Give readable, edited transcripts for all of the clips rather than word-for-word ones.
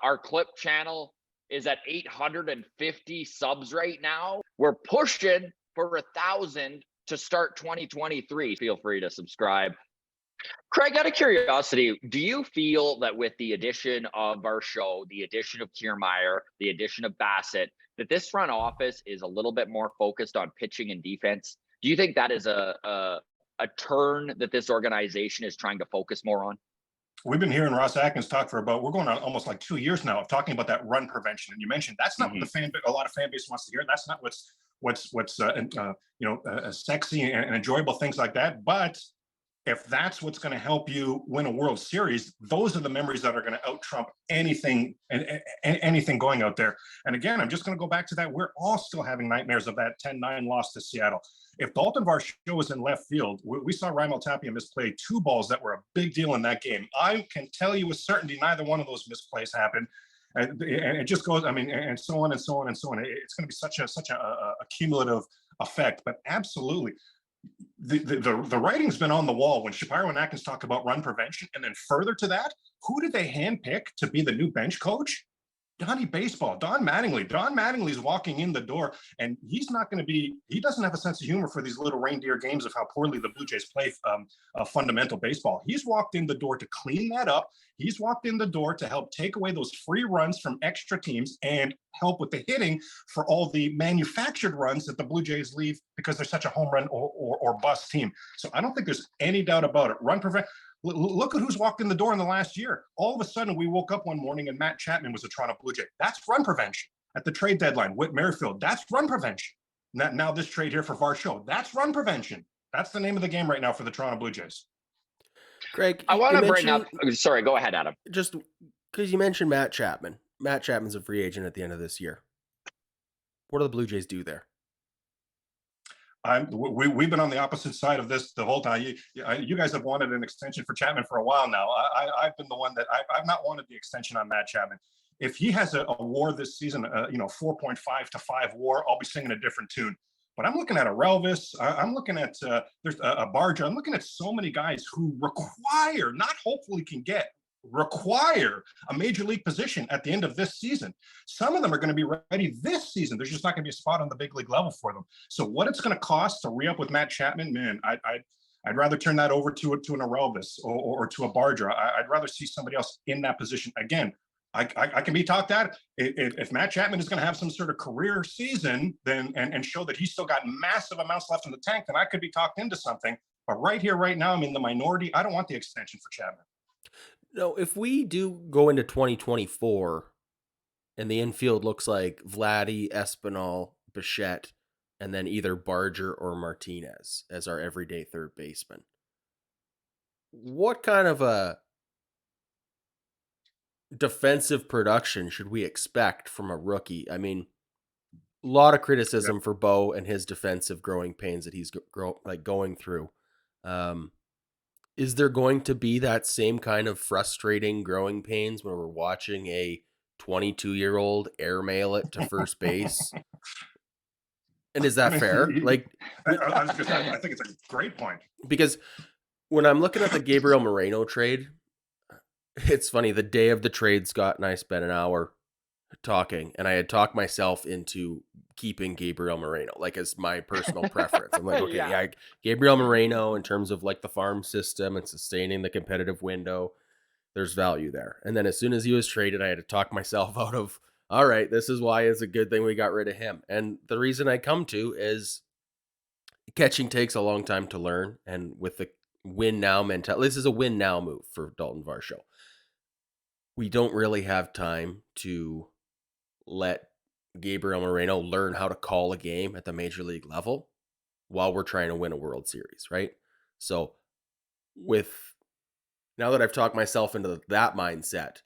Our clip channel is at 850 subs right now. We're pushing for 1,000 to start 2023. Feel free to subscribe. Craig, out of curiosity, do you feel that with the addition of our show, the addition of Kiermaier, the addition of Bassett, that this front office is a little bit more focused on pitching and defense? Do you think that is a turn that this organization is trying to focus more on? We've been hearing Ross Atkins talk for about, we're going on almost like 2 years now of talking about that run prevention. And you mentioned that's not what Mhm. a lot of fan base wants to hear. That's not what's sexy and enjoyable, things like that. But if that's what's going to help you win a World Series, those are the memories that are going to out trump anything and anything going out there. And again, I'm just going to go back to that. We're all still having nightmares of that 10-9 loss to Seattle. If Dalton Varsho was in left field, we saw Raimel Tapia misplay two balls that were a big deal in that game. I can tell you with certainty neither one of those misplays happened. And it just goes, I mean, and so on and so on and so on. It's going to be such a cumulative effect, but absolutely. The writing's been on the wall when Shapiro and Atkins talk about run prevention. And then further to that, who did they handpick to be the new bench coach? Donnie Baseball, Don Mattingly. Don Mattingly's walking in the door, and he's not going to be, he doesn't have a sense of humor for these little reindeer games of how poorly the Blue Jays play fundamental baseball. He's walked in the door to clean that up. He's walked in the door to help take away those free runs from extra teams and help with the hitting for all the manufactured runs that the Blue Jays leave because they're such a home run or bust team. So I don't think there's any doubt about it. Run prevent. Look at who's walked in the door in the last year. All of a sudden, we woke up one morning and Matt Chapman was a Toronto Blue Jay. That's run prevention. At the trade deadline, Whit Merrifield, that's run prevention. Now this trade here for Varsho, that's run prevention. That's the name of the game right now for the Toronto Blue Jays. Greg, I want you to bring up. mentioned Sorry, go ahead, Adam. just because you mentioned Matt Chapman. Matt Chapman's a free agent at the end of this year. What do the Blue Jays do there? We've been on the opposite side of this the whole time. You guys have wanted an extension for Chapman for a while now. I've been the one that I've not wanted the extension on Matt Chapman. If he has a WAR this season, 4.5 to 5 WAR, I'll be singing a different tune. But I'm looking at a Relvis. I'm looking at there's a Barja. I'm looking at so many guys who require, not hopefully can get, require a major league position at the end of this season. Some of them are going to be ready this season. There's just not going to be a spot on the big league level for them. So what it's going to cost to re-up with Matt Chapman, man, I'd rather turn that over to an Relvis or to a Barja. I'd rather see somebody else in that position. Again, I can be talked at. If Matt Chapman is going to have some sort of career season, then and show that he's still got massive amounts left in the tank, then I could be talked into something. But right here, right now, I'm in the minority. I don't want the extension for Chapman. No, if we do go into 2024 and the infield looks like Vladdy, Espinal, Bichette, and then either Barger or Martinez as our everyday third baseman, what kind of a defensive production should we expect from a rookie? I mean, a lot of criticism for Bo and his defensive growing pains that he's going through. Is there going to be that same kind of frustrating growing pains when we're watching a 22-year-old airmail it to first base? And is that fair? Like, I think it's a great point. Because when I'm looking at the Gabriel Moreno trade, it's funny. The day of the trade, Scott and I spent an hour talking, and I had talked myself into keeping Gabriel Moreno, like as my personal preference. I'm like, okay, yeah, Gabriel Moreno in terms of like the farm system and sustaining the competitive window, there's value there. And then as soon as he was traded, I had to talk myself out of, all right, this is why it's a good thing we got rid of him. And the reason I come to is catching takes a long time to learn. And with the win now mentality, this is a win now move for Dalton Varsho. We don't really have time to let Gabriel Moreno learn how to call a game at the major league level while we're trying to win a World Series, right? So now that I've talked myself into that mindset,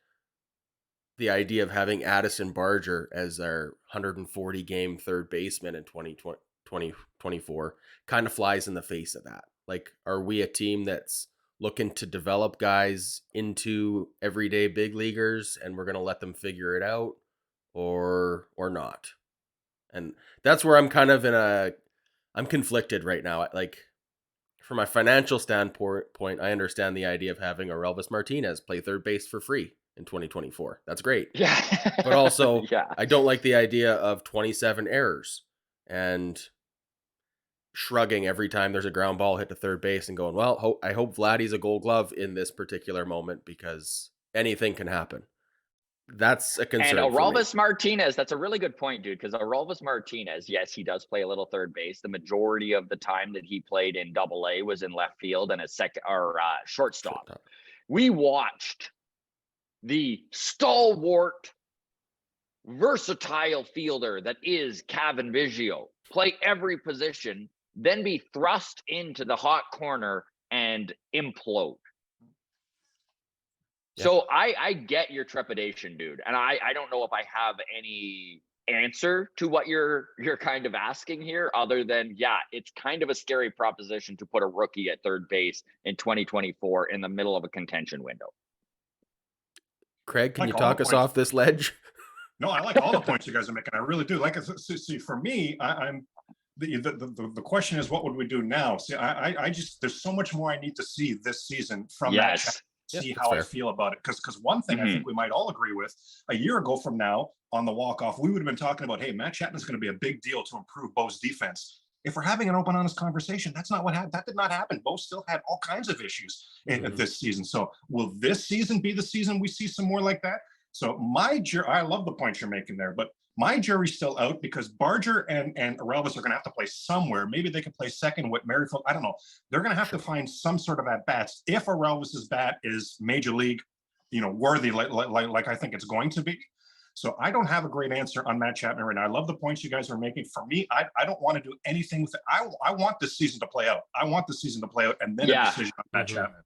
the idea of having Addison Barger as our 140 game third baseman in 2024 kind of flies in the face of that. Like, are we a team that's looking to develop guys into everyday big leaguers and we're going to let them figure it out or not? And that's where I'm kind of I'm conflicted right now. Like, from a financial standpoint, I understand the idea of having a Relvis Martinez play third base for free in 2024. That's great. Yeah. But also, yeah. I don't like the idea of 27 errors and shrugging every time there's a ground ball hit to third base and going, well, I hope Vladdy's a Gold Glove in this particular moment because anything can happen. That's a concern And for me. Aroldis Martinez, that's a really good point, dude, because Aroldis Martinez, yes, he does play a little third base. The majority of the time that he played in AA was in left field and a shortstop. We watched the stalwart, versatile fielder that is Cavan Biggio play every position, then be thrust into the hot corner and implode. Yeah. So I get your trepidation, dude. And I don't know if I have any answer to what you're kind of asking here, other than, yeah, it's kind of a scary proposition to put a rookie at third base in 2024 in the middle of a contention window. Craig, can Like you all talk the us points- off this ledge? No, I like all the points you guys are making. I really do. Like, see, for me, I'm the question is, what would we do now? See, I just, there's so much more I need to see this season from that chat, Yes. see Yeah, how I that's fair. feel about it. Because one thing I think we might all agree with, a year ago from now on the walk-off, we would have been talking about, hey, Matt Chapman's going to be a big deal to improve Bo's defense. If we're having an open, honest conversation, that's not what happened. That did not happen. Bo still had all kinds of issues in this season. So will this season be the season we see some more like that? So I love the point you're making there, but my jury's still out because Barger and Aroldis are going to have to play somewhere. Maybe they can play second with Merrifield. I don't know. They're going to have to find some sort of at bats. If Aroldis's bat is major league, worthy, like I think it's going to be. So I don't have a great answer on Matt Chapman right now. I love the points you guys are making. For me, I don't want to do anything with it. I want this season to play out. I want the season to play out and then a decision on Matt Chapman.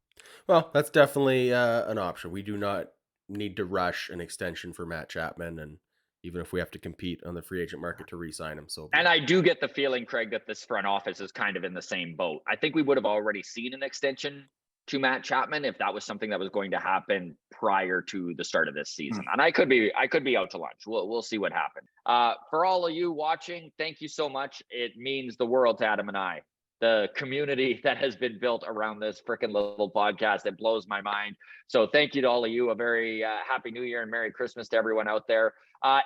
Well, that's definitely an option. We do not need to rush an extension for Matt Chapman, and even if we have to compete on the free agent market to re-sign him. So, And I do get the feeling, Craig, that this front office is kind of in the same boat. I think we would have already seen an extension to Matt Chapman if that was something that was going to happen prior to the start of this season. And I could be out to lunch. We'll see what happens. For all of you watching, thank you so much. It means the world to Adam and I. The community that has been built around this freaking little podcast, it blows my mind. So thank you to all of you. A very happy New Year and Merry Christmas to everyone out there.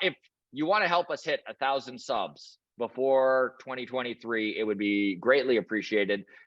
If you want to help us hit 1,000 subs before 2023, it would be greatly appreciated.